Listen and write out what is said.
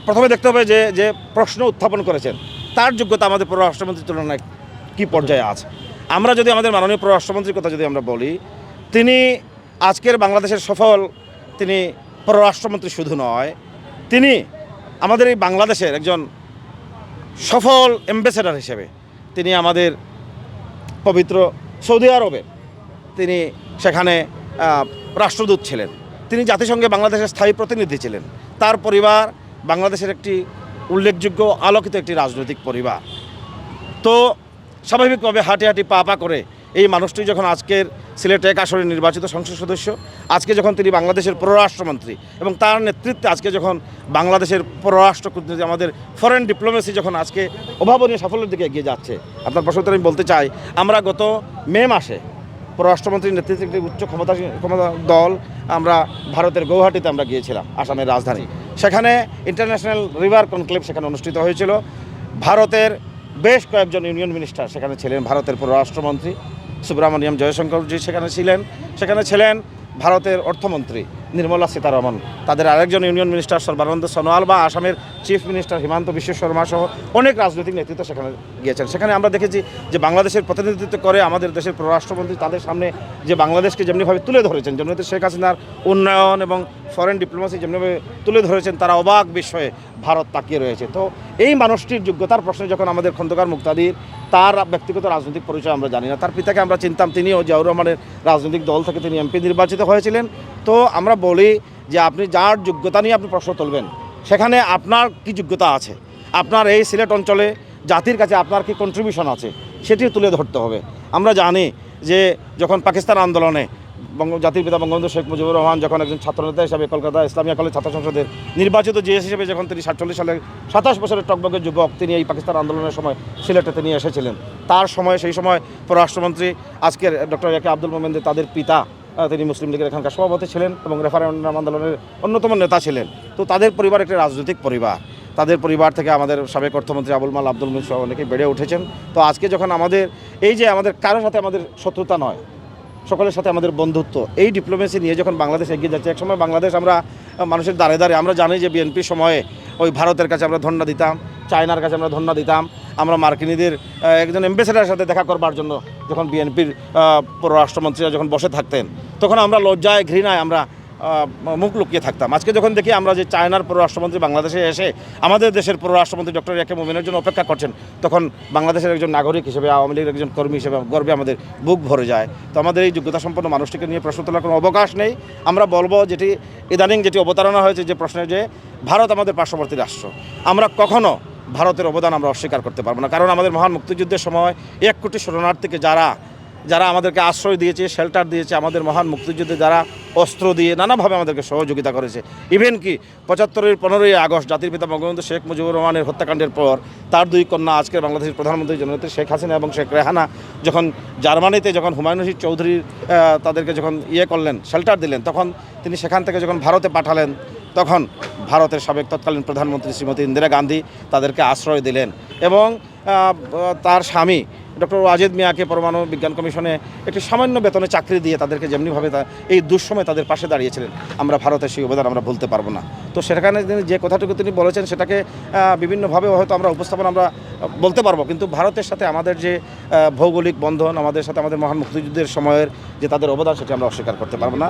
প্রথমে দেখতে হবে যে যে প্রশ্ন উত্থাপন করেছেন তার যোগ্যতা আমাদের পররাষ্ট্রমন্ত্রীর তুলনায় কী পর্যায়ে আছে। আমরা যদি আমাদের মাননীয় পররাষ্ট্রমন্ত্রীর কথা যদি আমরা বলি, তিনি আজকের বাংলাদেশের সফল তিনি পররাষ্ট্রমন্ত্রী শুধু নয়, তিনি আমাদের এই বাংলাদেশের একজন সফল অ্যাম্বাসেডর হিসেবে তিনি আমাদের পবিত্র সৌদি আরবের তিনি সেখানে রাষ্ট্রদূত ছিলেন। তিনি জাতিসংঘে বাংলাদেশের স্থায়ী প্রতিনিধি ছিলেন। তার পরিবার বাংলাদেশের একটি উল্লেখযোগ্য আলোকিত একটি রাজনৈতিক পরিবার। তো স্বাভাবিকভাবে হাঁটি হাঁটি পা পা করে এই মানুষটি যখন আজকের সিলেট 1 আসনের নির্বাচিত সংসদ সদস্য, আজকে যখন তিনি বাংলাদেশের পররাষ্ট্রমন্ত্রী এবং তার নেতৃত্বে আজকে যখন বাংলাদেশের পররাষ্ট্র কূটনীতি আমাদের ফরেন ডিপ্লোমেসি যখন আজকে অভাবনীয় সাফল্যের দিকে এগিয়ে যাচ্ছে, আপনার প্রশ্নতে আমি বলতে চাই, আমরা গত মে মাসে পররাষ্ট্রমন্ত্রীর নেতৃত্বে একটি উচ্চ ক্ষমতা দল আমরা ভারতের গৌহাটিতে আমরা গিয়েছিলাম, আসামের রাজধানী। সেখানে ইন্টারন্যাশনাল রিভার কনক্লেভ সেখানে অনুষ্ঠিত হয়েছিল। ভারতের বেশ কয়েকজন ইউনিয়ন মিনিস্টার সেখানে ছিলেন। ভারতের পররাষ্ট্রমন্ত্রী সুব্রমণিয়াম জয়শঙ্করজি সেখানে ছিলেন ভারতের অর্থমন্ত্রী নির্মলা সীতারমণ, তাদের আরেকজন ইউনিয়ন মিনিস্টার সর্বানন্দ সোনোয়াল বা আসামের চিফ মিনিস্টার হিমন্ত বিশ্ব শর্মা সহ অনেক রাজনৈতিক নেতৃত্ব সেখানে গিয়েছেন। সেখানে আমরা দেখেছি যে বাংলাদেশের প্রতিনিধিত্ব করে আমাদের দেশের পররাষ্ট্রমন্ত্রী তাদের সামনে যে বাংলাদেশকে যেমনিভাবে তুলে ধরেছেন, যেমনি শেখ হাসিনার উন্নয়ন এবং ফরেন ডিপ্লোমেসি যেমনিভাবে তুলে ধরেছেন, তারা অবাক বিস্ময়ে ভারত তাকিয়ে রয়েছে। তো এই মানুষটির যোগ্যতার প্রশ্নে যখন আমাদের খন্দকার মুক্তাদির তার ব্যক্তিগত রাজনৈতিক পরিচয় আমরা জানি না, তার পিতাকে আমরা চিনতাম, তিনিও জিয়াউর রহমানের রাজনৈতিক দল থেকে তিনি এমপি নির্বাচিত হয়েছিলেন। তো আমরা বলি যে আপনি যার যোগ্যতা নিয়ে আপনি প্রশ্ন তুলবেন, সেখানে আপনার কি যোগ্যতা আছে, আপনার এই সিলেট অঞ্চলে জাতির কাছে আপনার কি কন্ট্রিবিউশন আছে, সেটি তুলে ধরতে হবে। আমরা জানি যে যখন পাকিস্তান আন্দোলনে জাতির পিতা বঙ্গবন্ধু শেখ মুজিবুর রহমান যখন একজন ছাত্রনেতা হিসাবে কলকাতা ইসলামিয়া কলেজ ছাত্র সংসদের নির্বাচিত জিএস হিসেবে যখন তিনি 47 সালে 27 বছরের টকবকে যুবক, তিনি এই পাকিস্তান আন্দোলনের সময় সিলেটে তিনি এসেছিলেন। তার সময় সেই সময় পররাষ্ট্রমন্ত্রী আজকের ডক্টর এ কে আব্দুল মোমেন, তাদের পিতা, তিনি মুসলিম লীগের এখানকার সভাপতি ছিলেন এবং রেফারেন্ডাম আন্দোলনের অন্যতম নেতা ছিলেন। তো তাদের পরিবার একটি রাজনৈতিক পরিবার, তাদের পরিবার থেকে আমাদের সাবেক অর্থমন্ত্রী আবুল মাল আব্দুল মুহিত সহ অনেকে বেড়ে উঠেছেন। তো আজকে যখন আমাদের এই যে আমাদের কারোর সাথে আমাদের শত্রুতা নয়, সকলের সাথে আমাদের বন্ধুত্ব, এই ডিপ্লোমেসি নিয়ে যখন বাংলাদেশ এগিয়ে যাচ্ছে, একসময় বাংলাদেশ আমরা মানুষের দ্বারে দ্বারে, আমরা জানি যে বিএনপির সময়ে ওই ভারতের কাছে আমরা ধন্যা দিতাম, চায়নার কাছে আমরা ধন্যা দিতাম, আমরা মার্কিনীদের একজন অ্যাম্বাসেডারের সাথে দেখা করবার জন্য যখন বিএনপির পররাষ্ট্রমন্ত্রীরা যখন বসে থাকতেন, তখন আমরা লজ্জায় ঘৃণায় আমরা মুখ লুকিয়ে থাকতাম। আজকে যখন দেখি আমরা যে চায়নার পররাষ্ট্রমন্ত্রী বাংলাদেশে এসে আমাদের দেশের পররাষ্ট্রমন্ত্রী ডক্টর এ কে মোমেনের জন্য অপেক্ষা করছেন, তখন বাংলাদেশের একজন নাগরিক হিসেবে, আওয়ামী লীগের একজন কর্মী হিসেবে গর্বে আমাদের বুক ভরে যায়। তো আমাদের এই যোগ্যতা সম্পন্ন মানুষটিকে নিয়ে প্রশ্ন তোলার কোনো অবকাশ নেই। আমরা বলবো যেটি ইদানিং যেটি অবতারণা হয়েছে যে প্রশ্নে, যে ভারত আমাদের পার্শ্ববর্তী রাষ্ট্র, আমরা কখনো ভারতের অবদান আমরা অস্বীকার করতে পারবো না। কারণ আমাদের মহান মুক্তিযুদ্ধের সময় 1 কোটি শরণার্থীকে যারা আমাদেরকে আশ্রয় দিয়েছে, শেল্টার দিয়েছে, আমাদের মহান মুক্তিযুদ্ধে যারা অস্ত্র দিয়ে নানাভাবে আমাদেরকে সহযোগিতা করেছে, ইভেন কি 75-এর 15ই আগস্ট জাতির পিতা বঙ্গবন্ধু শেখ মুজিবুর রহমানের হত্যাকাণ্ডের পর তার 2 কন্যা আজকের বাংলাদেশের প্রধানমন্ত্রী জননেত্রী শেখ হাসিনা এবং শেখ রেহানা যখন জার্মানিতে যখন হুমায়ুন রশিদ চৌধুরীর তাদেরকে যখন করলেন, শেল্টার দিলেন, তখন তিনি সেখান থেকে যখন ভারতে পাঠালেন, তখন ভারতের সাবেক তৎকালীন প্রধানমন্ত্রী শ্রীমতী ইন্দিরা গান্ধী তাদেরকে আশ্রয় দিলেন এবং তার স্বামী ডক্টর ওয়াজেদ মিয়াকে পরমাণু বিজ্ঞান কমিশনে একটি সামান্য বেতনে চাকরি দিয়ে তাদেরকে যেমনিভাবে এই দুঃসময় তাদের পাশে দাঁড়িয়েছিলেন, আমরা ভারতের সেই অবদান আমরা ভুলতে পারবো না। তো সেখানে যে কথাটুকু তিনি বলেছেন সেটাকে বিভিন্নভাবে হয়তো আমরা উপস্থাপন আমরা বলতে পারবো, কিন্তু ভারতের সাথে আমাদের যে ভৌগোলিক বন্ধন, আমাদের সাথে আমাদের মহান মুক্তিযুদ্ধের সময়ের যে তাদের অবদান, সেটি আমরা অস্বীকার করতে পারবো না।